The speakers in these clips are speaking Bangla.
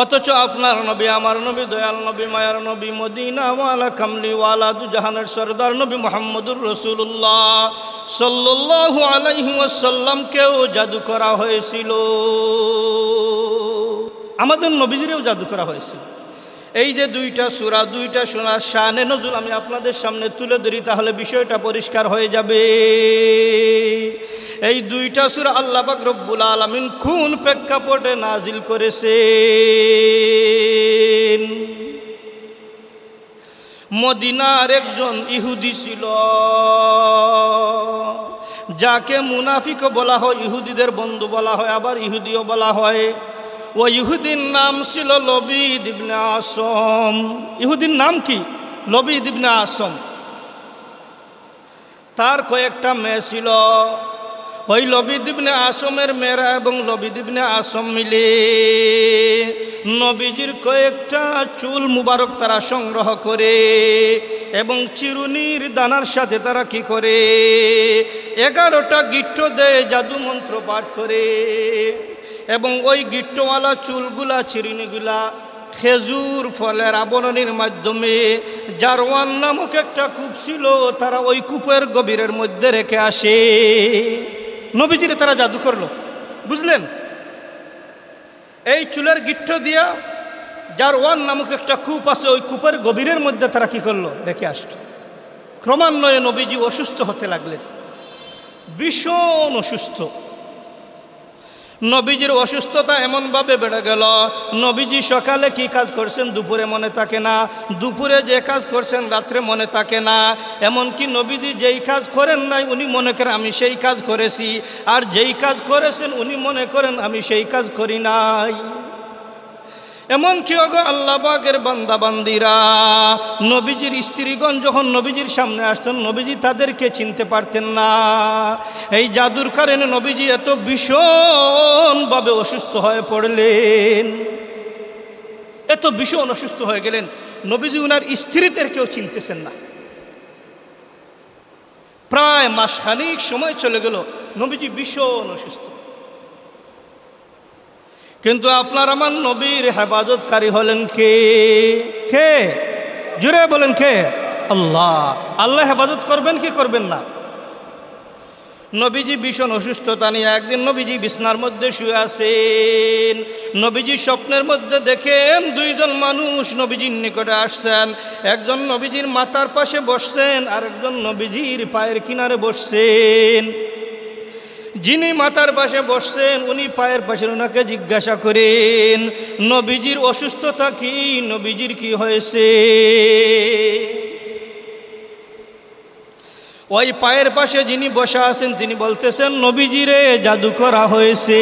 অথচ আপনার নবী, আমার নবী, দয়াল নবী, মায়ার নবী, মদিনাওয়ালা কামলিওয়ালা দুজাহানের সরদার নবী মুহাম্মদুর রাসূলুল্লাহ সাল্লাল্লাহু আলাইহি ওয়াসাল্লামকেও জাদু করা হয়েছিল। আমাদের নবীজিরেও জাদু করা হয়েছিল। এই যে দুইটা সূরা, দুইটা সূরার শানে নজুল আমি আপনাদের সামনে তুলে ধরি, তাহলে বিষয়টা পরিষ্কার হয়ে যাবে। এই দুইটা সূরা আল্লাহ পাক রব্বুল আলামিন কোন প্রেক্ষাপটে নাজিল করেছেন? মদিনার একজন ইহুদি ছিল, যাকে মুনাফিক বলা হয়, ইহুদিদের বন্ধু বলা হয়, আবার ইহুদিও বলা হয়। ও ইহুদির নাম ছিল লবিদ ইবনে আসম। ইহুদির নাম কি? লবিদ ইবনে আসম। তার কয়েকটা মেয়ে ছিল। ওই লবিদ ইবনে আসমের মেয়েরা এবং লবিদ ইবনে আসম মিলে নবীজির কয়েকটা চুল মুবারক তারা সংগ্রহ করে এবং চিরুনির দানার সাথে তারা কি করে 11টা গিট্ট দেয়, জাদু মন্ত্র পাঠ করে। এবং ওই গিট্টওয়ালা চুলগুলা, চিরুনিগুলা খেজুর ফলের আবরণের মাধ্যমে জারওয়ান নামক একটা কূপ ছিল, তারা ওই কূপের গভীরের মধ্যে রেখে আসে। নবীজিরে তারা জাদু করলো, বুঝলেন? এই চুলের গিট্ট দিয়া জারওয়ান নামক একটা কূপ আছে, ওই কূপের গভীরের মধ্যে তারা কি করলো? রেখে আসলো। ক্রমান্বয়ে নবীজি অসুস্থ হতে লাগলেন, ভীষণ অসুস্থ। নবীজির অসুস্থতা এমনভাবে বেড়ে গেল, নবীজি সকালে কি কাজ করছেন দুপুরে মনে থাকে না, দুপুরে যে কাজ করছেন রাত্রে মনে থাকে না। এমনকি নবীজি যেই কাজ করেন নাই উনি মনে করেন আমি সেই কাজ করেছি, আর যেই কাজ করেছেন উনি মনে করেন আমি সেই কাজ করি নাই। এমনকি ওগো আল্লাহ পাকের বান্দা বান্দিরা, নবীজির স্ত্রীগণ যখন নবীজির সামনে আসতেন, নবীজি তাদেরকে চিনতে পারতেন না। এই জাদুর কারণে নবীজি এত ভীষণভাবে অসুস্থ হয়ে পড়লেন, এত ভীষণ অসুস্থ হয়ে গেলেন, নবীজি উনার স্ত্রীদেরকেও চিনতেছেন না। প্রায় মাসখানিক সময় চলে গেল, নবীজি ভীষণ অসুস্থ। কিন্তু আপনার আমার নবীর হেফাজতকারী হলেন কে? কে? জুড়ে বলেন কে? আল্লাহ। আল্লাহ হেফাজত করবেন কি করবেন না? নবীজি ভীষণ অসুস্থতা নিয়ে একদিন নবীজি বিছনার মধ্যে শুয়ে আছেন। নবীজি স্বপ্নের মধ্যে দেখেন দুইজন মানুষ নবীজির নিকটে আসছেন। একজন নবীজির মাথার পাশে বসছেন, আর একজন নবীজির পায়ের কিনারে বসছেন। যিনি মাথার পাশে বসছেন উনি পায়ের পাশে ওনাকে জিজ্ঞাসা করেন নবীজির অসুস্থতা কি, নবীজির কি হয়েছে? ওই পায়ের পাশে যিনি বসা আছেন তিনি বলতেছেন নবীজিরে জাদু করা হয়েছে।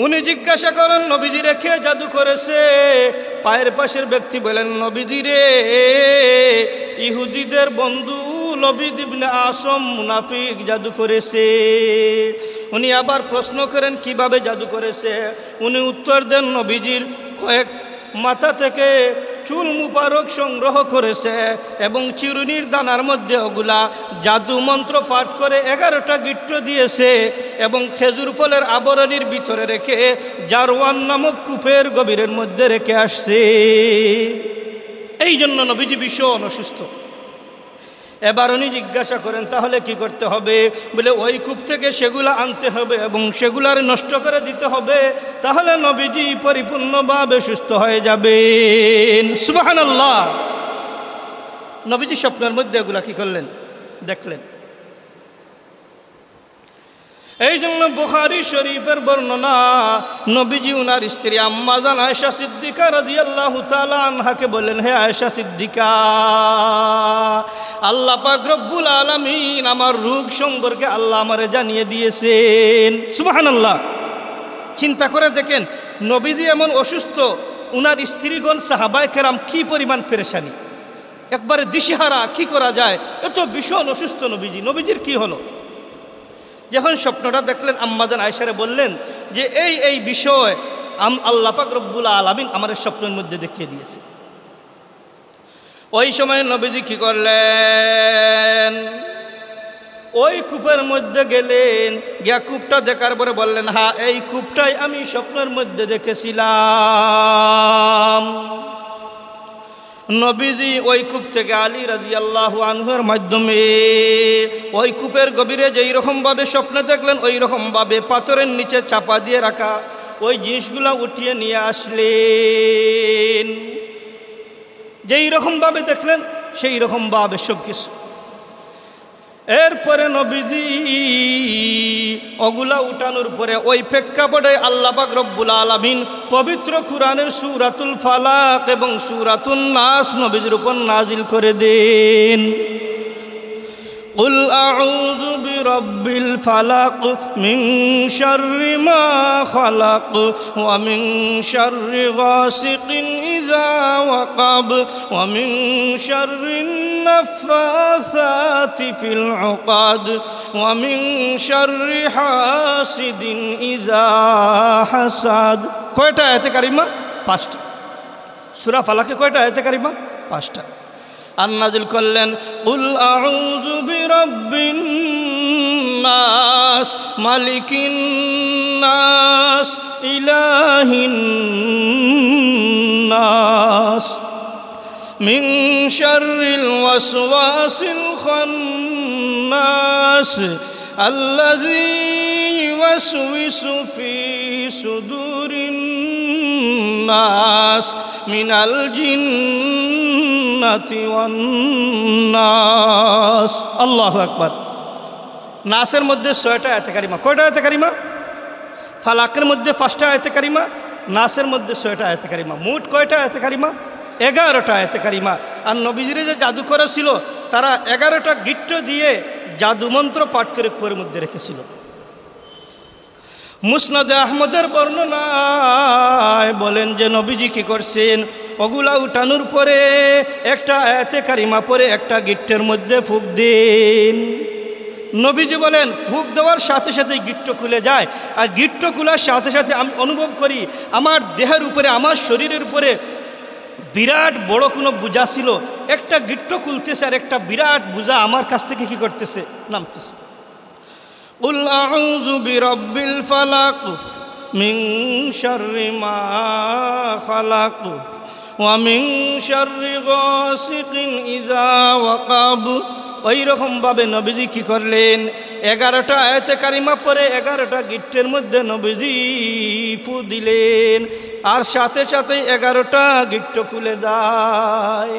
উনি জিজ্ঞাসা করেন নবীজিরে কে জাদু করেছে? পায়ের পাশের ব্যক্তি বলেন নবীজিরে ইহুদিদের বন্ধু লবিদ ইবনে আসম মুনাফিক জাদু করেছে। উনি আবার প্রশ্ন করেন কিভাবে জাদু করেছে? উনি উত্তর দেন নবীজির কয়েক মাথা থেকে চুল মুবারক সংগ্রহ করেছে এবং চিরুনির দানার মধ্যে ওগুলা জাদু মন্ত্র পাঠ করে 11টা গিট্ট দিয়েছে এবং খেজুর ফলের আবরণীর ভিতরে রেখে জারওয়ান নামক কূপের গভীরের মধ্যে রেখে আসছে। এই জন্য নবীজি ভীষণ অসুস্থ। এবার উনি জিজ্ঞাসা করেন তাহলে কি করতে হবে? বলে ওই কূপ থেকে সেগুলা আনতে হবে এবং সেগুলার নষ্ট করে দিতে হবে, তাহলে নবীজি পরিপূর্ণভাবে সুস্থ হয়ে যাবেন। সুবহানাল্লাহ। নবীজি স্বপ্নের মধ্যে এগুলা কি করলেন? দেখলেন। এই জন্য বুখারী শরীফের বর্ণনা, নবীজি উনার স্ত্রী আম্মা জান আয়েশা সিদ্দিকা রাদিয়াল্লাহু তাআলা আনহাকে বলেন, হে আয়েশা সিদ্দিকা, আল্লাহ পাক রব্বুল আলামিন আমার রোগ সম্পর্কে আল্লাহ আমারে জানিয়ে দিয়েছেন। সুবহানাল্লাহ। চিন্তা করে দেখেন, নবীজি এমন অসুস্থ, উনার স্ত্রীগণ সাহাবায়ে কেরাম কি পরিমাণ পেরেশানি, একবারে দিশেহারা, কি করা যায়? এত ভীষণ অসুস্থ নবীজি। নবীজির কি হলো? যখন স্বপ্নটা দেখলেন আম্মা জান আয়েশারে বললেন যে এই বিষয় আল্লাহ পাক রব্বুল আলামিন আমাদের স্বপ্নের মধ্যে দেখিয়ে দিয়েছে। ওই সময় নবীজি কি করলেন? ওই কূপের মধ্যে গেলেন, গিয়া কূপটা দেখার পরে বললেন, হ্যাঁ এই কূপটাই আমি স্বপ্নের মধ্যে দেখেছিলাম। নবীজি ওই কূপ থেকে আলী রাদিয়াল্লাহু আনহুর মাধ্যমে ওই কূপের গভীরে যেই রকমভাবে স্বপ্নে দেখলেন ওই রকমভাবে পাথরের নিচে চাপা দিয়ে রাখা ওই জিনিসগুলো উঠিয়ে নিয়ে আসলেন। যেই রকমভাবে দেখলেন সেই রকমভাবে সব কিছু। এরপরে নবীজি ওগুলা উঠানোর পরে ওই প্রেক্ষাপটে আল্লাহ পাক রব্বুল আলামিন পবিত্র কুরআনের সূরাতুল ফালাক এবং সূরাতুন নাস নবীজির উপর নাজিল করে দেন। কুল আউযু বিরাব্বিল ফালাক মিন শাররি মা খালাক ওয়া মিন শাররি গাসিকিন ইযা ওয়াকাব ওয়া মিন শাররিন নাফাসাতি ফিল উকাদ ওয়া মিন শাররি হাসিদিন ইযা হাসাদ। কয়টা আয়াতে কারিমা? 5টা। সূরা ফালাকে কয়টা আয়াতে কারিমা? 5টা। আর নাজিল করলেন কুল আউযু বিরাব্বিন নাস মালিকিন নাস ইলাহিন নাস মিন শাররিল ওয়াসওয়াসিল খান্নাস আল্লাযী ইউওয়াসওয়িসু ফি সুদুরিন নাস মিনাল জিন্নাতি ওয়ান নাস। আল্লাহু আকবার। নাসের মধ্যে 6টা আয়াতে কারিমা। কয়টা আয়াতে কারিমা? ফালাকের মধ্যে 5টা আয়াতে কারিমা, নাসের মধ্যে 6টা আয়াতে কারিমা। মোট কয়টা আয়াতে কারিমা? 11টা আয়াতে কারিমা। আর নবীজির যে জাদু করা ছিল তারা 11টা গিট্ট দিয়ে জাদু মন্ত্র পাঠ করে কুপের মধ্যে রেখেছিল। মুসনাদে আহমদের বর্ণনায় বলেন যে নবীজি কি করছেন, ওগুলা উঠানোর পরে একটা আয়াতে কারিমা পরে একটা গিট্টের মধ্যে ফুঁক দেন। নবীজি বলেন ফুঁক দেওয়ার সাথে সাথে গিট্ট খুলে যায়, আর গিট্ট খোলার সাথে সাথে আমি অনুভব করি আমার দেহের উপরে, আমার শরীরের উপরে বিরাট বড় কোনো বোঝা ছিল, একটা গিট্ট খুলতেছে আর একটা বিরাট বোঝা আমার কাছ থেকে কি করতেছে, নামতেছে। কুল আউযু বিরাব্বিল ফালাক মিন শাররি মা খালাক ওয়া মিন শাররি গাসিকিন ইযা ওয়াকাব। ওই রকমভাবে নবীজি কি করলেন, 11টা আয়াতে কারিমা পরে 11টা গিট্টের মধ্যে নবীজি ফু দিলেন, আর সাথে সাথে 11টা গিট্ট খুলে দেয়।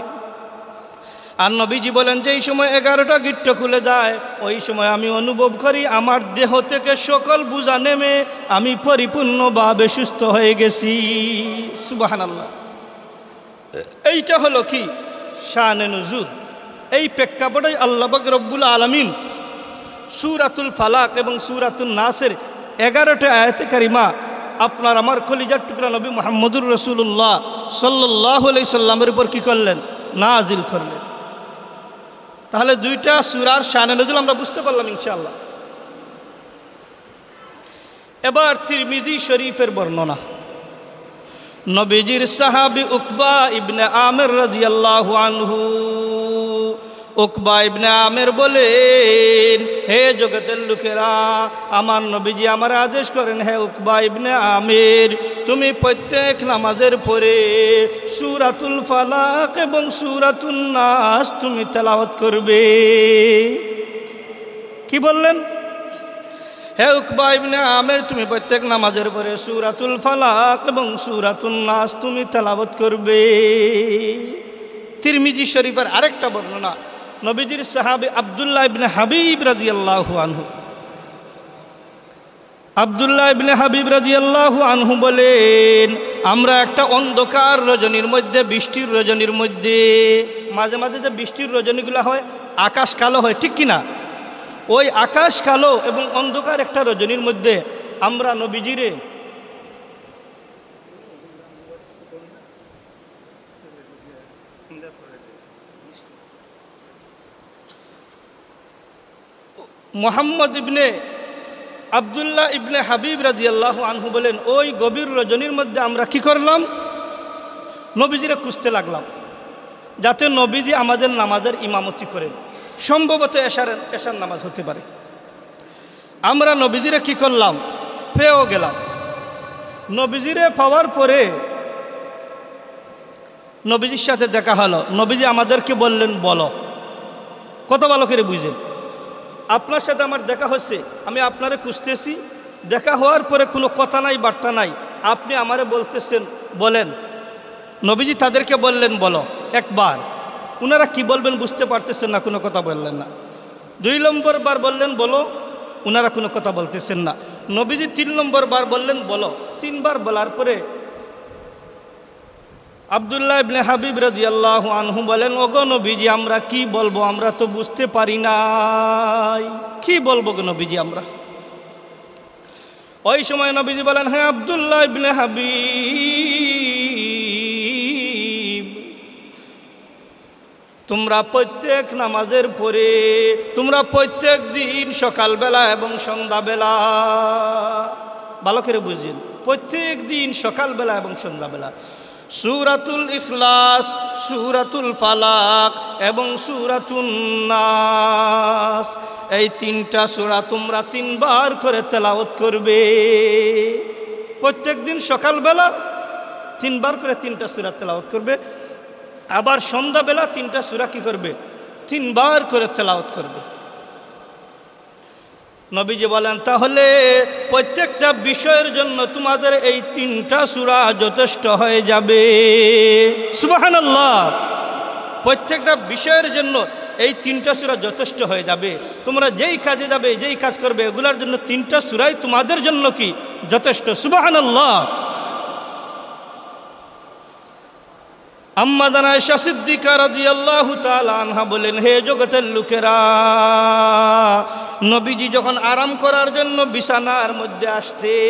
আর নবীজি বলেন যেই সময় 11টা গিট্ট খুলে যায় ওই সময় আমি অনুভব করি আমার দেহ থেকে সকল বোঝা নেমে আমি পরিপূর্ণভাবে সুস্থ হয়ে গেছি। সুবহানাল্লাহ। এইটা হলো কি শানে নুজুল। এই প্রেক্ষাপটে আল্লাহ পাক রব্বুল আলামিন সূরাতুল ফালাক এবং সূরাতুন নাসের 11টা আয়াতে কারিমা আপনার আমার কলিজার টুকরা নবী মুহাম্মদুর রাসূলুল্লাহ সাল্লাল্লাহু আলাইহি সাল্লামের উপর কি করলেন, নাজিল করলেন। তাহলে 2টা সূরার শানে নুজুল আমরা বুঝতে পারলাম ইনশাআল্লাহ। এবার তিরমিজি শরীফের বর্ণনা। নবীজির সাহাবী উকবা ইবনে আমির রাদিয়াল্লাহু আনহু, উকবা ইবনে আমির বলেন, হে জগতের লোকেরা, আমার নবীজি আমার আদেশ করেন, হে উকবা ইবনে আমির, তুমি প্রত্যেক নামাজের পরে সূরাতুল ফালাক এবং সূরাতুন নাস তুমি তেলাওয়াত করবে। কি বললেন? হে উকবা ইবনে আমির, তুমি প্রত্যেক নামাজের পরে সূরাতুল ফালাক এবং সূরাতুন নাস তুমি তেলাওয়াত করবে। তিরমিজি শরীফের আরেকটা বর্ণনা, নবীজির সাহাবী আব্দুল্লাহ ইবনে হাবিব রাদিয়াল্লাহু আনহু, আব্দুল্লাহ ইবনে হাবিব রাদিয়াল্লাহু আনহু বলেন, আমরা একটা অন্ধকার রজনীর মধ্যে, বৃষ্টির রজনীর মধ্যে, মাঝে মাঝে যে বৃষ্টির রজনীগুলো হয় আকাশ কালো হয়, ঠিক কিনা? ওই আকাশ কালো এবং অন্ধকার একটা রজনীর মধ্যে আমরা নবীজিরে মুহাম্মদ ইবনে আব্দুল্লাহ ইবনে হাবিব রাদিয়াল্লাহু আনহু বলেন, ওই গভীর রজনীর মধ্যে আমরা কি করলাম, নবীজিরে খুঁজতে লাগলাম যাতে নবীজি আমাদের নামাজের ইমামতি করেন। সম্ভবত এশার নামাজ হতে পারে। আমরা নবীজিরে কি করলাম, পেয়েও গেলাম। নবীজিরে পাওয়ার পরে নবীজির সাথে দেখা হলো। নবীজি আমাদেরকে বললেন, বলো, কত ভালো করে বুঝেন, আপনার সাথে আমার দেখা হচ্ছে, আমি আপনারে খুঁজতেছি, দেখা হওয়ার পরে কোনো কথা নাই, বার্তা নাই, আপনি আমারে বলতেছেন বলেন। নবীজি তাদেরকে বললেন, বলো একবার। ওনারা কি বলবেন বুঝতে পারতেছেন না, কোনো কথা বললেন না। 2 নম্বর বার বললেন, বলো, ওনারা কোনো কথা বলতেছেন না। নবীজি 3 নম্বর বার বললেন, বলো। 3 বার বলার পরে আব্দুল্লাহ ইবনে হাবিব রাদিয়াল্লাহু আনহু বলেন, ওগো নবীজি, আমরা কি বলবো, আমরা তো বুঝতে পারি নাই, কি বলবো গো নবীজি আমরা। ওই সময় নবীজি বলেন, হ্যাঁ আব্দুল্লাহ ইবনে হাবিব, তোমরা প্রত্যেক নামাজের পরে, তোমরা প্রত্যেক দিন সকালবেলা এবং সন্ধ্যাবেলা, ভালো করে বুঝেন, প্রত্যেক দিন সকালবেলা এবং সন্ধ্যাবেলা সূরাতুল ইখলাস, সূরাতুল ফালাক এবং সূরাতুন নাস, এই 3টা সূরা তোমরা 3 বার করে তেলাওয়াত করবে। প্রত্যেক দিন সকালবেলা 3 বার করে 3টা সূরা তেলাওয়াত করবে, আবার সন্ধ্যাবেলা 3টা সূরা কি করবে, 3 বার করে তেলাওয়াত করবে। নবীজি বলেন, তাহলে প্রত্যেকটা বিষয়ের জন্য তোমাদের এই 3টা সূরা যথেষ্ট হয়ে যাবে। সুবহানাল্লাহ, প্রত্যেকটা বিষয়ের জন্য এই 3টা সূরা যথেষ্ট হয়ে যাবে। তোমরা যেই কাজে যাবে, যেই কাজ করবে, এগুলোর জন্য 3টা সূরাই তোমাদের জন্য কি যথেষ্ট। সুবহানাল্লাহ। আম্মা জানা আয়েশা সিদ্দিকা রাদিয়াল্লাহু তাআলা আনহা বলেন, হে জগতের লোকেরা, নবীজি যখন আরাম করার জন্য বিছানার মধ্যে আসতেন,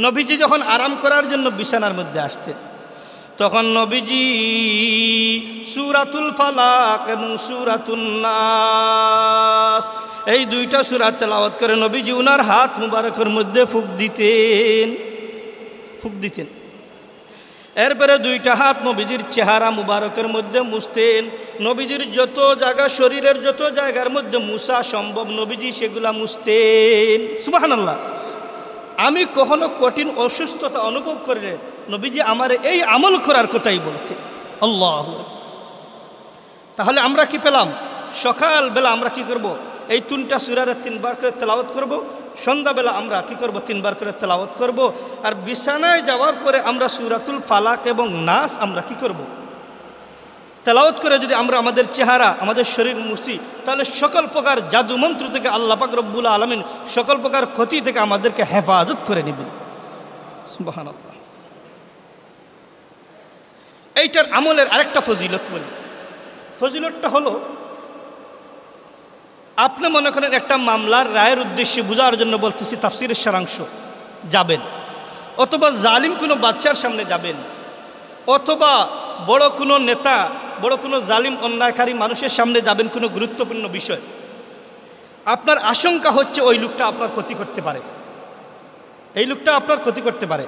নবীজি যখন আরাম করার জন্য বিছানার মধ্যে আসতেন, তখন নবীজি সূরাতুল ফালাক এবং সূরাতুন নাস, এই 2টা সূরা তেলাওয়াত করে নবীজি উনার হাত মুবারকের মধ্যে ফুঁক দিতেন। এরপরে 2টা হাত নবীজির চেহারা মুবারকের মধ্যে মুছতেন। নবীজির যত জায়গা, শরীরের যত জায়গার মধ্যে মুছা সম্ভব নবীজি সেগুলা মুছতেন। সুবহানাল্লাহ। আমি কখনো কঠিন অসুস্থতা অনুভব করলে নবীজি আমার এই আমল করার কথাই বলতেন। আল্লাহু আকবার। তাহলে আমরা কি পেলাম, সকালবেলা আমরা কি করব, এই 3টা সূরার 3 বার করে তেলাওয়াত করব, সন্ধ্যাবেলা আমরা কি করব, 3 বার করে তেলাওয়াত করব, আর বিছানায় যাওয়ার পরে আমরা সূরাতুল ফালাক এবং নাস আমরা কি করব, তেলাওয়াত করে যদি আমরা আমাদের চেহারা, আমাদের শরীর মুছি, তাহলে সকল প্রকার জাদু মন্ত্র থেকে আল্লাহ পাক রব্বুল আলামিন সকল প্রকার ক্ষতি থেকে আমাদেরকে হেফাজত করে নেবেন। সুবহানাল্লাহ। এইটার আমলের আরেকটা ফজিলত বলি। ফজিলতটা হলো, আপনি মনে করেন একটা মামলার রায়ের উদ্দেশ্যে বোঝার জন্য বলতেছি, তাফসিরের সারাংশ, যাবেন, অথবা জালিম কোনো বাচ্চার সামনে যাবেন, অথবা বড় কোনো নেতা, বড় কোনো জালিম অন্যায়কারী মানুষের সামনে যাবেন কোনো গুরুত্বপূর্ণ বিষয়, আপনার আশঙ্কা হচ্ছে ওই লোকটা আপনার ক্ষতি করতে পারে, এই লোকটা আপনার ক্ষতি করতে পারে।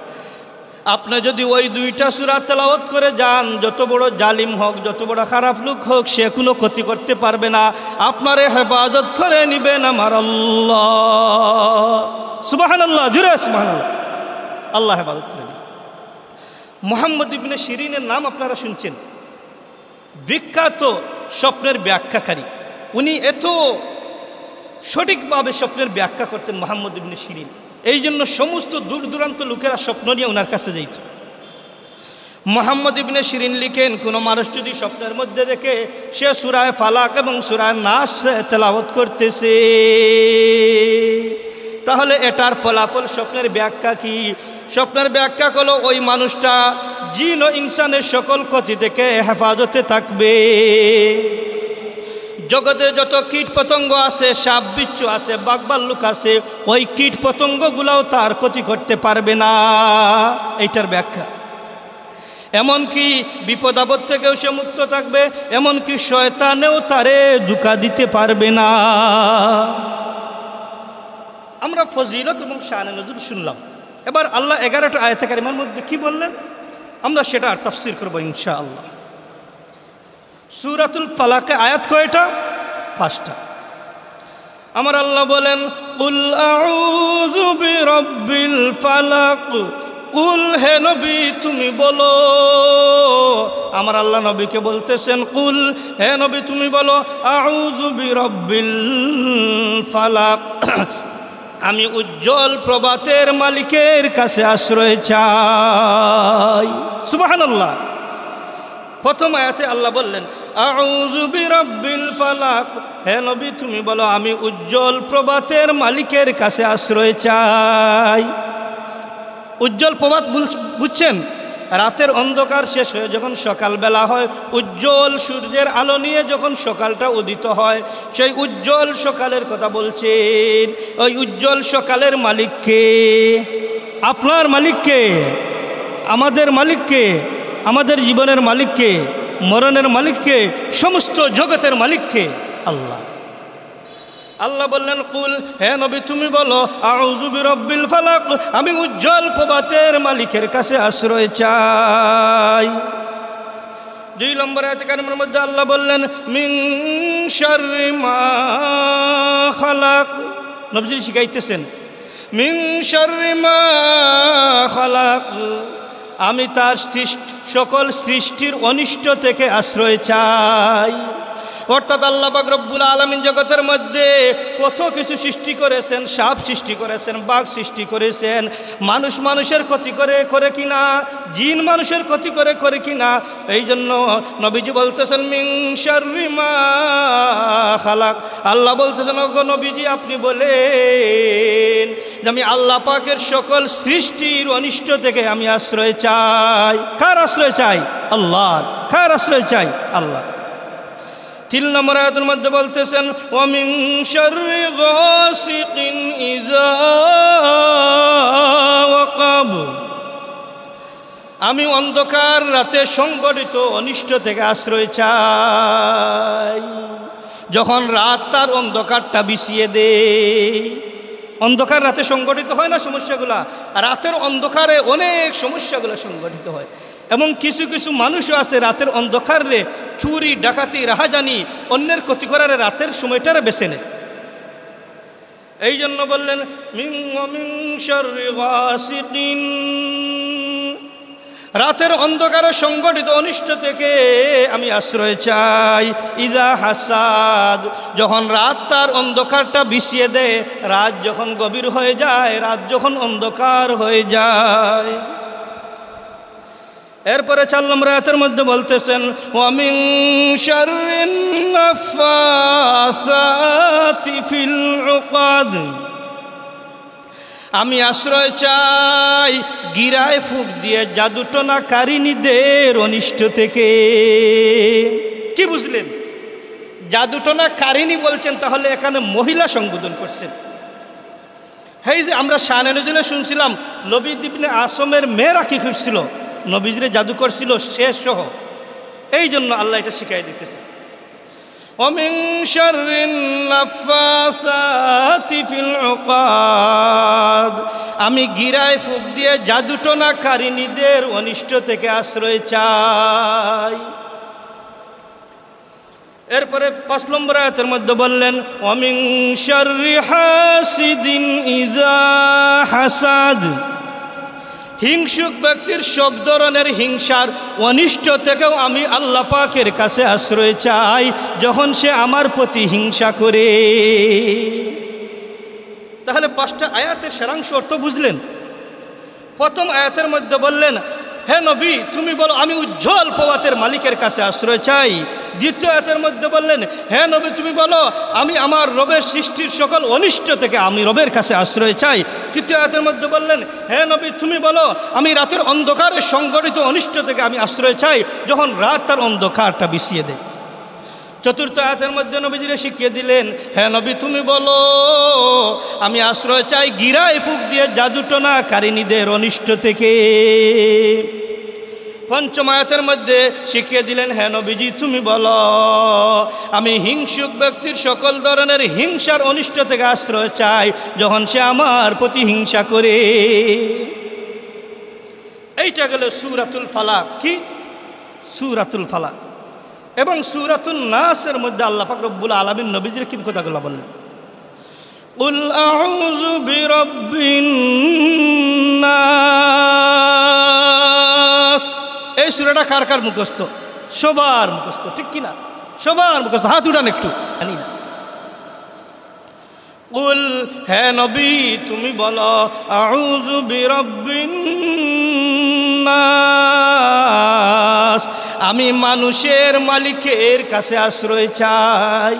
আপনি যদি ওই 2টা সূরা তেলাওয়াত করে যান, যত বড় জালিম হোক, যত বড় খারাপ লোক হোক, সে কোনো ক্ষতি করতে পারবে না, আপনারে হেফাজত করে নিবেন আমার আল্লাহ। সুবহানাল্লাহ, জোরে সুবহানাল্লাহ। আল্লাহ হেফাজত করে নিবেন। মুহাম্মদ ইবনে শিরিনের নাম আপনারা শুনছেন, বিখ্যাত স্বপ্নের ব্যাখ্যাকারী। উনি এত সঠিকভাবে স্বপ্নের ব্যাখ্যা করতেন মুহাম্মদ ইবনে শিরিন, এই জন্য সমস্ত দূর দূরান্ত লোকেরা স্বপ্ন নিয়ে ওনার কাছে যাইত। মুহাম্মদ ইবনে শিরিন লিখেন, কোনো মানুষ যদি স্বপ্নের মধ্যে দেখে সে সূরা ফালাক এবং সূরা নাস তেলাওয়াত করতেছে, তাহলে এটার ফলাফল, স্বপ্নের ব্যাখ্যা কি? স্বপ্নের ব্যাখ্যা হলো ওই মানুষটা জিন ও ইনসানের সকল ক্ষতি থেকে হেফাজতে থাকবে। জগতে যত কীট পতঙ্গ আছে, সাপ বিচ্ছু আছে, বাঘভাল্লুক আছে, ওই কীট পতঙ্গগুলাও তার ক্ষতি করতে পারবে না, এইটার ব্যাখ্যা। এমনকি বিপদ আপদ থেকেও সে মুক্ত থাকবে, এমনকি শয়তানেও তারে ধোঁকা দিতে পারবে না। আমরা ফজিলত এবং শানে নজুল শুনলাম। এবার আল্লাহ 11টা আয়াতে কারিমার মধ্যে কি বললেন আমরা সেটা আর তাফসীর করব ইনশাআল্লাহ। সূরাতুল ফালাকে আয়াত কয়টা? 5টা। আমার আল্লাহ বলেন কুল আউযু বিরাব্বিল ফালাক, কুল হে নবী তুমি বলো, আমার আল্লাহ নবীকে বলতেছেন কুল হে নবী তুমি বলো আউযু বিরাব্বিল ফালাক, আমি উজ্জ্বল প্রভাতের মালিকের কাছে আশ্রয় চাই। সুবহানাল্লাহ। প্রথম আয়াতে আল্লাহ বললেন আউযু বিরাব্বিল ফালাক, হে নবী তুমি বলো আমি উজ্জ্বল প্রভাতের মালিকের কাছে আশ্রয় চাই। উজ্জ্বল প্রভাত বুঝছেন? রাতের অন্ধকার শেষ হয়ে যখন সকালবেলা হয়, উজ্জ্বল সূর্যের আলো নিয়ে যখন সকালটা উদিত হয়, সেই উজ্জ্বল সকালের কথা বলছেন। ওই উজ্জ্বল সকালের মালিককে, আপনার মালিককে, আমাদের মালিককে, আমাদের জীবনের মালিককে, মরণের মালিককে, সমস্ত জগতের মালিককে আল্লাহ। আল্লাহ বললেন কুল হে নবী তুমি বলো আউযু বিরাব্বিল ফালাক, আমি উজ্জ্বল প্রভাতের মালিকের কাছে আশ্রয় চাই। 2 নম্বর আয়াতে কারিমের মধ্যে আল্লাহ বললেন মিন শাররি মা খালাক, নবীজি শিখাইতেছেন মিন শাররি মা খালাক, আমি তার সকল সৃষ্টির অনিষ্ট থেকে আশ্রয় চাই। অর্থাৎ আল্লাহ পাক রব্বুল আলামিন জগতের মধ্যে কত কিছু সৃষ্টি করেছেন, সাপ সৃষ্টি করেছেন, বাঘ সৃষ্টি করেছেন, মানুষ মানুষের ক্ষতি করে কিনা, জিন মানুষের ক্ষতি করে কিনা, এই জন্য নবীজি বলতেছেন মিন শাররি মা খালাক। আল্লাহ বলতেছেন ওগো নবীজি আপনি বলেন যে আমি আল্লাহ পাকের সকল সৃষ্টির অনিষ্ট থেকে আমি আশ্রয় চাই। কার আশ্রয় চাই? আল্লাহর। কার আশ্রয় চাই? আল্লাহ। 3 নম্বর আয়াতের মধ্যে বলতেছেন ওয়া মিন শাররি গাসিকিন ইযা ওয়াকাব, আমি অন্ধকার রাতে সংগঠিত অনিষ্ট থেকে আশ্রয় চাই। যখন রাত তার অন্ধকারটা বিছিয়ে দেয়, অন্ধকার রাতে সংগঠিত হয় না সমস্যাগুলা, রাতের অন্ধকারে অনেক সমস্যাগুলো সংগঠিত হয়। এবং কিছু কিছু মানুষও আছে রাতের অন্ধকারে চুরি ডাকাতি রাহাজানি অন্যের ক্ষতি করার রাতের সময়টারে বেছে নেয়। এই জন্য বললেন মিন শাররি গাসিকিন, রাতের অন্ধকারে সংগঠিত অনিষ্ট থেকে আমি আশ্রয় চাই। ইযা হাসাদ, যখন রাত তার অন্ধকারটা বিছিয়ে দেয়, রাত যখন গভীর হয়ে যায়, রাত যখন অন্ধকার হয়ে যায়। এরপরে 4 নম্বর আয়াতের মধ্যে বলতেছেন ওয়া মিন শাররিন নাফাসাতি ফিল উকাদ, আমি আশ্রয় চাই গিরায় ফুঁক দিয়ে জাদুটনাকারিনীদের অনিষ্ট থেকে। কি বুঝলেন? জাদুটনাকারিনী বলছেন, তাহলে এখানে মহিলা সম্বোধন করছেন। এই যে আমরা শানে নজরুলে শুনছিলাম লবিদ ইবনে আসমের মেয়েরা কি করছিল, নবীজিরে জাদু করছিল সে সহ। এই জন্য আল্লাহ এটা শিখাই দিতেছে ওয়া মিন শাররিন নাফাসাতি ফিল উকাদ, আমি গিরায় ফুঁক দিয়ে জাদুটনাকারিনীদের অনিষ্ট থেকে আশ্রয় চাই। এরপরে 5 নম্বর আয়াতের মধ্যে বললেন ওয়া মিন শাররি হাসিদিন ইযা হাসাদ, হিংসুক ব্যক্তির সব ধরনের হিংসার অনিষ্ট থেকেও আমি আল্লাহ পাকের কাছে আশ্রয় চাই যখন সে আমার প্রতি হিংসা করে। তাহলে 5টা আয়াতের সারাংশ অর্থ বুঝলেন? প্রথম আয়াতের মধ্যে বললেন হে নবী তুমি বলো আমি উজ্জ্বল প্রভাতের মালিকের কাছে আশ্রয় চাই। দ্বিতীয় আয়াতের মধ্যে বললেন হে নবী তুমি বলো আমি আমার রবের সৃষ্টির সকল অনিষ্ট থেকে আমি রবের কাছে আশ্রয় চাই। তৃতীয় আয়াতের মধ্যে বললেন হে নবী তুমি বলো আমি রাতের অন্ধকারে সংগঠিত অনিষ্ট থেকে আমি আশ্রয় চাই যখন রাত তার অন্ধকারটা বিছিয়ে দেয়। চতুর্থ আয়াতের মধ্যে নবীজিরে শিখিয়ে দিলেন হে নবী তুমি বলো আমি আশ্রয় চাই গিরায় ফুঁক দিয়ে জাদুটনাকারিনীদের অনিষ্ট থেকে। পঞ্চম আয়াতের মধ্যে শিখিয়ে দিলেন হে নবীজি তুমি বলো আমি হিংসুক ব্যক্তির সকল ধরনের হিংসার অনিষ্ট থেকে আশ্রয় চাই যখন সে আমার প্রতি হিংসা করে। এইটা গেল সূরাতুল ফালাক। কি? সূরাতুল ফালাক। এবং সূরাতুন নাসের মধ্যে আল্লাহ পাক রব্বুল আলামিন নবীজির কি কথাগুলো বললেন, কুল আউযু বিরাব্বিন নাস। এই সূরাটা কার কার মুখস্থ? সবার মুখস্থ, ঠিক কিনা? সবার মুখস্থ, হাত উঠান একটু। জানি না। কুল, হে নবী তুমি বলো, আউযু বিরাব্বিন নাস, আমি মানুষের মালিকের কাছে আশ্রয় চাই।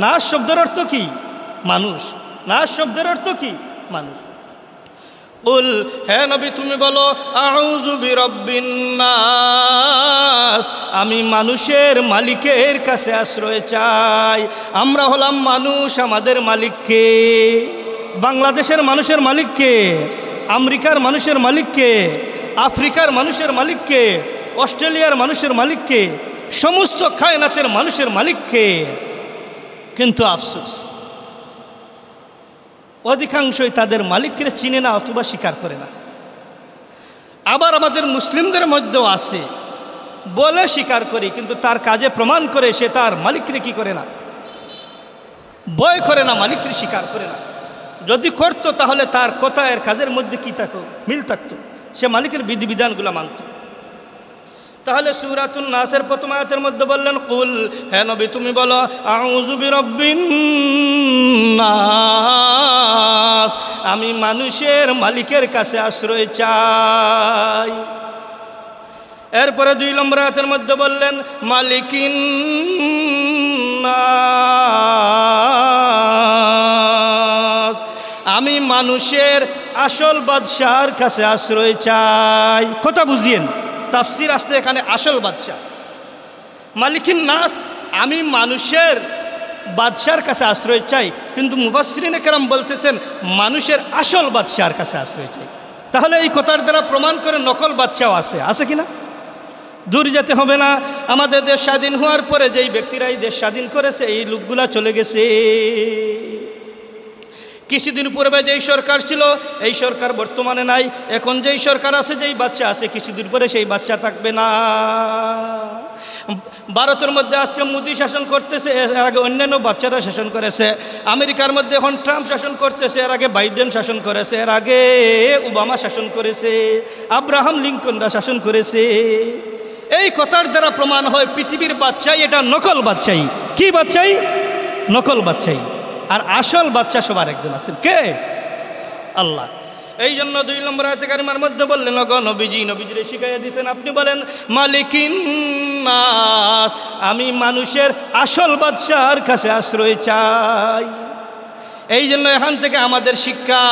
নাস শব্দের অর্থ কি? মানুষ। নাস শব্দের অর্থ কি? মানুষ। কুল, হে নবী তুমি বলো, আউযু বিরাব্বিন নাস, আমি মানুষের মালিকের কাছে আশ্রয় চাই। আমরা হলাম মানুষ, আমাদের মালিক কে? বাংলাদেশের মানুষের মালিক কে? আমেরিকার মানুষের মালিক কে? আফ্রিকার মানুষের মালিক কে? অস্ট্রেলিয়ার মানুষের মালিক কে? সমস্ত কায়নাতের মানুষের মালিক কে? কিন্তু আফসোস, অধিকাংশই তাদের মালিককে চিনে না অথবা স্বীকার করে না। আবার আমাদের মুসলিমদের মধ্যেও আছে, বলে স্বীকার করি কিন্তু তার কাজে প্রমাণ করে সে তার মালিককে কি করে না, ভয় করে না, মালিককে স্বীকার করে না। যদি করতো তাহলে তার কথা এর কাজের মধ্যে কি থাকতো, মিল থাকতো, সে মালিকের বিধিবিধানগুলো মানত। তাহলে সূরাতুন নাসের প্রথম আয়াতের মধ্যে বললেন, কুল, হে নবী তুমি বলো, আউযু বিরাব্বিন নাস, আমি মানুষের মালিকের কাছে আশ্রয় চাই। এরপরে 2 নম্বর আয়াতের মধ্যে বললেন, মালিকিন নাস, আমি মানুষের আসল বাদশার কাছে আশ্রয় চাই। কথা বুঝিয়েন, তাফসীর আসলে এখানে আসল বাদশাহ। মালিকিন নাস, আমি মানুষের বাদশার কাছে আশ্রয় চাই, কিন্তু মুফাসসিরিনে কেরাম বলতেছেন মানুষের আসল বাদশার কাছে আশ্রয় চাই। তাহলে এই কথার দ্বারা প্রমাণ করে নকল বাদশাও আছে, আছে কিনা? দূর যেতে হবে না। আমাদের দেশ স্বাধীন হওয়ার পরে যেই ব্যক্তিরা এই দেশ স্বাধীন করেছে, এই লোকগুলা চলে গেছে। কিছুদিন পূর্বে যেই সরকার ছিল, এই সরকার বর্তমানে নাই। এখন যেই সরকার আছে, যেই বাচ্চা আছে, কিছুদিন পরে সেই বাচ্চা থাকবে না। ভারতের মধ্যে আজকে মোদি শাসন করতেছে, এর আগে অন্যান্য বাচ্চারা শাসন করেছে। আমেরিকার মধ্যে এখন ট্রাম্প শাসন করতেছে, এর আগে বাইডেন শাসন করেছে, এর আগে ওবামা শাসন করেছে, আব্রাহাম লিঙ্কনরা শাসন করেছে। এই কথার দ্বারা প্রমাণ হয় পৃথিবীর বাচ্চাই এটা নকল বাচ্চাই। কি বাচ্চাই? নকল বাচ্চাই। আর আসল বাচ্চা সবার একজন আছেন, কে? আল্লাহ। এই জন্য 2 নম্বর আয়াতে কারিমার মধ্যে বললেন, ওগো নবীজি, নবীজিরে শিখাইয়া দিয়েছেন, আপনি বলেন মালিকিন নাস, আমি মানুষের আসল বাদশার কাছে আশ্রয় চাই। এই জন্য এখান থেকে আমাদের শিক্ষা,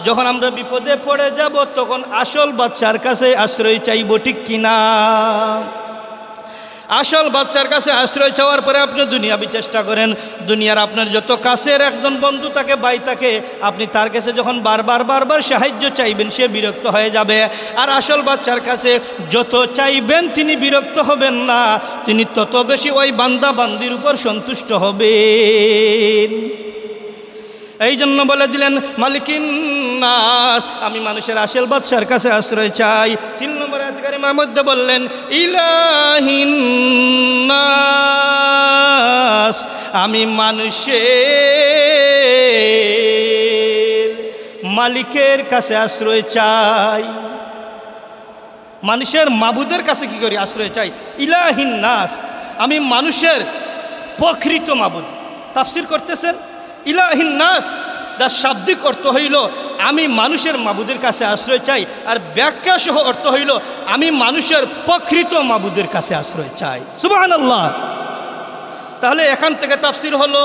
যখন আমরা বিপদে পড়ে যাব তখন আসল বাদশার কাছে আশ্রয় চাইব, ঠিক কিনা? আসল বাদশার কাছে আশ্রয় চাওয়ার পরে আপনি দুনিয়াবি চেষ্টা করেন, দুনিয়ার আপনার যত কাছের একজন বন্ধু থাকে, ভাই থাকে, আপনি তার কাছে যখন বারবার সাহায্য চাইবেন সে বিরক্ত হয়ে যাবে। আর আসল বাদশার কাছে যত চাইবেন তিনি বিরক্ত হবেন না, তিনি তত বেশি ওই বান্দা বান্দির উপর সন্তুষ্ট হবেন। এই জন্য বলে দিলেন মালিকিন নাস, আমি মানুষের আসল বাদশার কাছে আশ্রয় চাই। 3 নম্বর আয়াত কারিমার মধ্যে বললেন ইলাহিন নাস, আমি মানুষের মালিকের কাছে আশ্রয় চাই। মানুষের মাবুদের কাছে কি করি? আশ্রয় চাই। ইলাহিন নাস, আমি মানুষের প্রকৃত মাবুদ। তাফসীর করতেছেন ইলাহিন নাস, যার শাব্দিক অর্থ হইল আমি মানুষের মাবুদের কাছে আশ্রয় চাই, আর ব্যাখ্যা সহ অর্থ হইল আমি মানুষের প্রকৃত মাবুদের কাছে আশ্রয় চাই। সুবহানাল্লাহ। তাহলে এখান থেকে তাফসীর হলো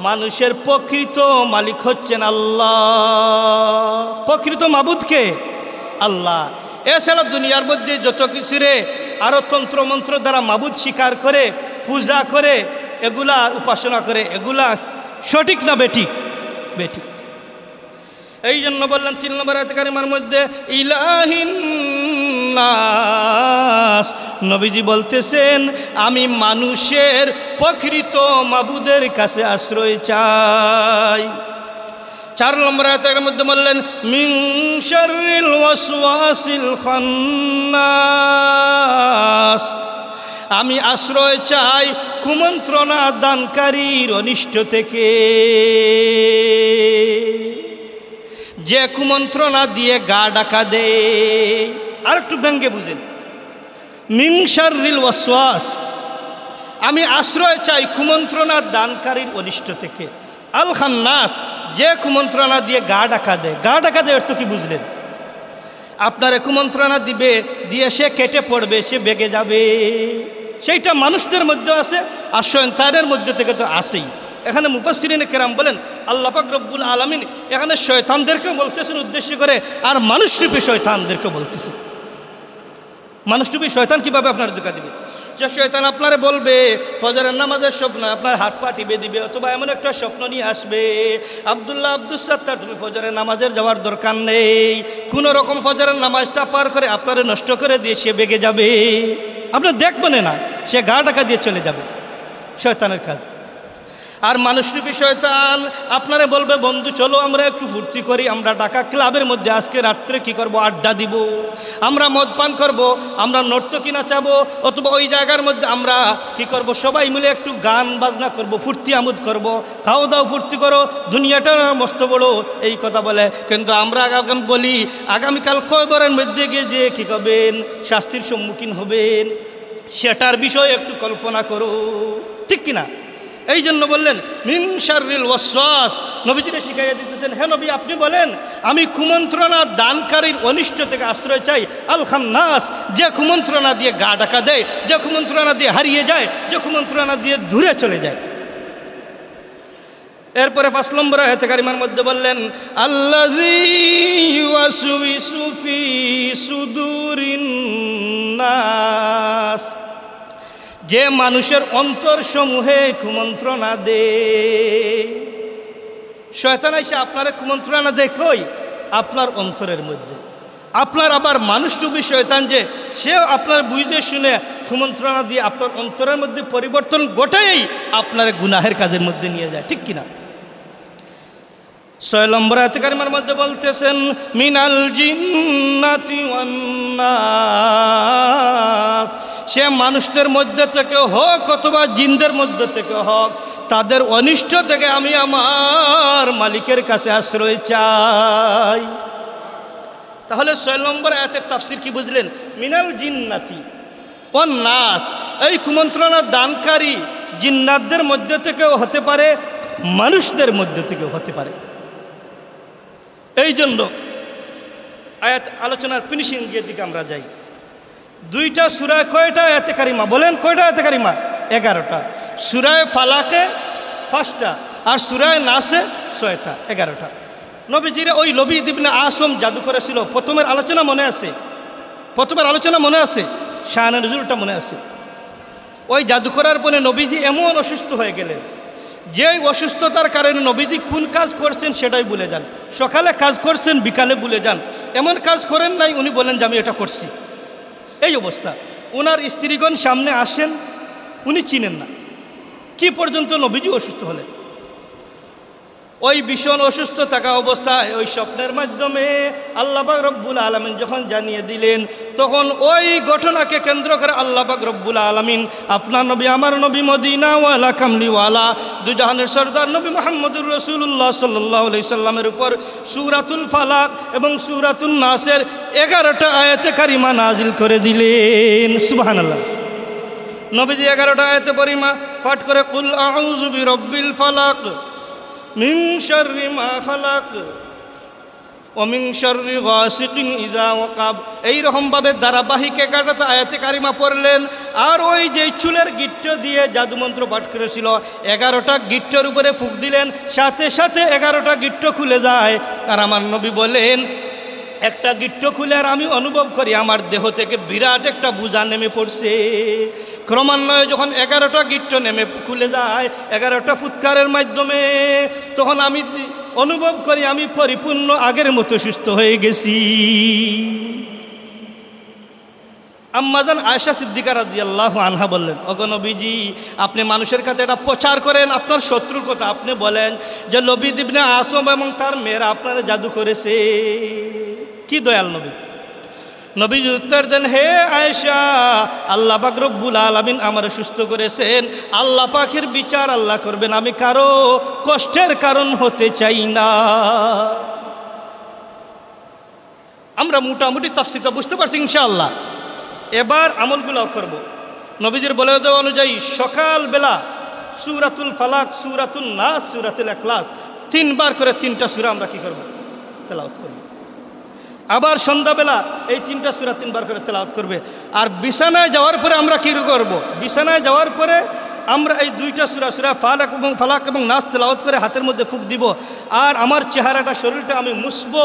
মানুষের প্রকৃত মালিক হচ্ছেন আল্লাহ। প্রকৃত মাবুদকে আল্লাহ। এছাড়া দুনিয়ার মধ্যে যত কিছুরে আরও তন্ত্রমন্ত্র দ্বারা মাবুদ স্বীকার করে, পূজা করে, এগুলা উপাসনা করে, এগুলা সঠিক না বেঠিক? বেঠিক। এই জন্য বললাম 3 নম্বর আয়াত কারিমার মধ্যে ইলাহিন নাস, নবীজি বলতেছেন আমি মানুষের প্রকৃত মাবুদের কাছে আশ্রয় চাই। 4 নম্বর আয়াতের মধ্যে বললেন মিন শাররিল ওয়াসওয়াসিল খান্নাস, আমি আশ্রয় চাই কুমন্ত্রণা দানকারীর অনিষ্ট থেকে, যে কুমন্ত্রণা দিয়ে গা ডাকা দেয়। আর একটু ব্যঙ্গে বুঝেন, মিন শাররিল ওয়াসওয়াস, আমি আশ্রয় চাই কুমন্ত্রণা দানকারীর অনিষ্ট থেকে। আল খান্নাস, যে কুমন্ত্রণা দিয়ে গা ডাকা দেয়। গা ডাকা দেয় অর্থ কি বুঝলেন? আপনার কুমন্ত্রণা দিবে, দিয়ে সে কেটে পড়বে, সে বেগে যাবে, সেইটা মানুষদের মধ্যে আছে, আর শয়তানের মধ্যে থেকে তো আসেই। এখানে মুফাসসিরিনে কেরাম বলেন আল্লাহ পাক রব্বুল আলামিন এখানে শয়তানদেরকে বলতেছেন উদ্দেশ্য করে, আর মানুষরূপী শয়তানদেরকে বলতেছেন। মানুষরূপী শয়তান কিভাবে আপনার ধোঁকা দিবে? যে শয়তান আপনারে বলবে ফজরের নামাজের স্বপ্ন, আপনার হাত পা টিপে দিবে, অথবা এমন একটা স্বপ্ন নিয়ে আসবে, আব্দুল্লাহ আব্দুস সাত্তার তুমি ফজরের নামাজের যাওয়ার দরকার নেই, কোনো রকম ফজরের নামাজটা পার করে আপনারে নষ্ট করে দিয়ে সে বেগে যাবে, আপনি দেখবেন না, সে গা ঢাকা দিয়ে চলে যাবে, শয়তানের কাজ। আর মানুষরূপী শয়তান আপনারে বলবে বন্ধু চলো আমরা একটু ফুর্তি করি, আমরা ঢাকা ক্লাবের মধ্যে আজকে রাত্রে কি করব, আড্ডা দিব, আমরা মদ পান করবো, আমরা নর্তকী নাচাবো, অথবা ওই জায়গার মধ্যে আমরা কি করব, সবাই মিলে একটু গান বাজনা করব, ফুর্তি আমোদ করব, খাও দাও ফুর্তি করো, দুনিয়াটা মস্ত বড়, এই কথা বলে। কিন্তু আমরা আগাম বলি আগামীকাল কয়বরের মধ্যে গিয়ে যে কী করবেন, শাস্তির সম্মুখীন হবেন, সেটার বিষয়ে একটু কল্পনা করো, ঠিক কিনা? এই জন্য বললেন মিন শাররিল ওয়াসওয়াস, নবীজিরে শিখাইয়া দিতেছেন, হে নবী আপনি বলেন আমি কুমন্ত্রণা দানকারীর অনিষ্ট থেকে আশ্রয় চাই। আল খান্নাস, যে কুমন্ত্রণা দিয়ে গা ঢাকা দেয়, যে কুমন্ত্রণা দিয়ে হারিয়ে যায়, যে কুমন্ত্রণা দিয়ে দূরে চলে যায়। এরপরে 5 নম্বর আয়াতে কারিমার মধ্যে বললেন আল্লাযী ইউওয়াসউইসু ফি সুদুরিন নাস, যে মানুষের অন্তর সমূহে কুমন্ত্রণা দে। শয়তান এসে আপনার কুমন্ত্রণা দেখই আপনার অন্তরের মধ্যে, আপনার আবার মানুষটুকু শয়তান যে সেও আপনার বুঝতে শুনে কুমন্ত্রণা দিয়ে আপনার অন্তরের মধ্যে পরিবর্তন ঘটাই আপনার গুনাহের কাজের মধ্যে নিয়ে যায়, ঠিক কিনা? 6 নম্বর আয়াতে কারিমার মধ্যে বলতেছেন মিনাল জিন্নাতি ওয়ান নাস, সে মানুষদের মধ্যে থেকে হোক অথবা জিনদের মধ্যে থেকে হোক, তাদের অনিষ্ট থেকে আমি আমার মালিকের কাছে আশ্রয় চাই। তাহলে 6 নম্বর আয়াতের তাফসীর কি বুঝলেন? মিনাল জিন্নাতি ওয়ান নাস, এই কুমন্ত্রণা দানকারী জিন্নাতদের মধ্যে থেকেও হতে পারে, মানুষদের মধ্যে থেকেও হতে পারে। এই জন্য আয়াত আলোচনার ফিনিশিং এর দিকে আমরা যাই। 2টা সূরা, কয়টা আয়াতে কারিমা বলেন? কয়টা আয়াতে কারিমা? 11টা। সূরায়ে ফালাকে 5টা, আর সূরায়ে নাসে 6টা, 11টা। নবীজির ওই লবিদ ইবনে আসম জাদু করেছিল, প্রথমের আলোচনা মনে আছে? প্রথমের আলোচনা মনে আছে? শানে নুজুলটা মনে আছে? ওই জাদু করার পরে নবীজি এমন অসুস্থ হয়ে গেলেন, যে অসুস্থতার কারণে নবীজি কোন কাজ করছেন সেটাই ভুলে যান, সকালে কাজ করছেন বিকালে ভুলে যান, এমন কাজ করেন নাই উনি বলেন যে আমি এটা করছি। এই অবস্থা। ওনার স্ত্রীগণ সামনে আসেন, উনি চিনেন না, কি পর্যন্ত নবীজি অসুস্থ হলেন। ওই ভীষণ অসুস্থ থাকা অবস্থায় ওই স্বপ্নের মাধ্যমে আল্লাহ পাক রব্বুল আলামিন যখন জানিয়ে দিলেন, তখন ওই ঘটনাকে কেন্দ্র করে আল্লাহ পাক রব্বুল আলামিন আপনার নবী, আমার নবী, মদিনাওয়ালা কামলিওয়ালা দুজাহানের সরদার নবী মুহাম্মদুর রাসূলুল্লাহ সাল্লাল্লাহু আলাইহি সাল্লামের উপর সূরাতুল ফালাক এবং সূরাতুন নাসের 11টা আয়াতে কারিমা নাজিল করে দিলেন। সুবহানাল্লাহ। নবীজি 11টা আয়াতে কারিমা পাঠ করে কুল আউযু বিরাব্বিল ফালাক মিন শাররি মা খালাক ওয়া মিন শাররি গাসিকিন ইযা ওয়াকাব, এইরকমভাবে ধারাবাহিক 11টা আয়াতে কারিমা পড়লেন। আর ওই যে চুলের গিট্ট দিয়ে জাদুমন্ত্র পাঠ করেছিল, 11টা গিট্টের উপরে ফুঁক দিলেন, সাথে সাথে 11টা গিট্ট খুলে যায়। আর আমার নবী বলেন একটা গিট্ট খুলে আর আমি অনুভব করি আমার দেহ থেকে বিরাট একটা বোঝা নেমে পড়ছে। ক্রমান্বয়ে যখন 11টা গিট্ট নেমে খুলে যায় 11টা ফুৎকারের মাধ্যমে, তখন আমি অনুভব করি আমি পরিপূর্ণ আগের মতো সুস্থ হয়ে গেছি। আম্মাজান আয়েশা সিদ্দিকা রাদিয়াল্লাহু আনহা বললেন, ওগো নবীজি আপনি মানুষের কাছে এটা প্রচার করেন, আপনার শত্রুর কথা আপনি বলেন যে লবিদ ইবনে আসম এবং তার মেয়েরা আপনারা জাদু করেছে। কি দয়াল নবী! নবীজি উত্তর দেন, হে আয়েশা, আল্লাহ পাক রব্বুল আলামিন আমার সুস্থ করেছেন, আল্লাহ পাকের বিচার আল্লাহ করবেন, আমি কারো কষ্টের কারণ হতে চাই না। আমরা মোটামুটি তাফসীরটা বুঝতে পারছি ইনশাআল্লাহ। এবার আমলগুলো করব। নবীজির বলে দেওয়া অনুযায়ী সকালবেলা সূরাতুল ফালাক, সূরাতুন নাস, সূরাতুল ইখলাস 3 বার করে 3টা সূরা আমরা কি করব? তেলাওয়াত করব। আবার সন্ধ্যাবেলা এই 3টা সূরা 3 বার করে তেলাওয়াত করবে। আর বিছানায় যাওয়ার পরে আমরা কী করব? বিছানায় যাওয়ার পরে আমরা এই 2টা সূরা, সূরা ফালাক এবং নাস তেলাওয়াত করে হাতের মধ্যে ফুঁক দিব। আর আমার চেহারাটা, শরীরটা আমি মুছবো।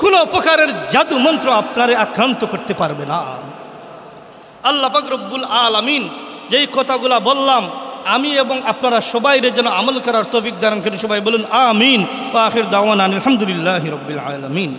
কোনো প্রকারের জাদু মন্ত্র আপনারে আক্রান্ত করতে পারবে না। আল্লাহ পাক রব্বুল আলামিন যেই কথাগুলো বললাম আমি এবং আপনারা সবাই যেন আমল করার তৌফিক দান করেন। সবাই বলুন আমিন। ওয়া আখির দাওয়ানা আলহামদুলিল্লাহি রাব্বিল আলামিন।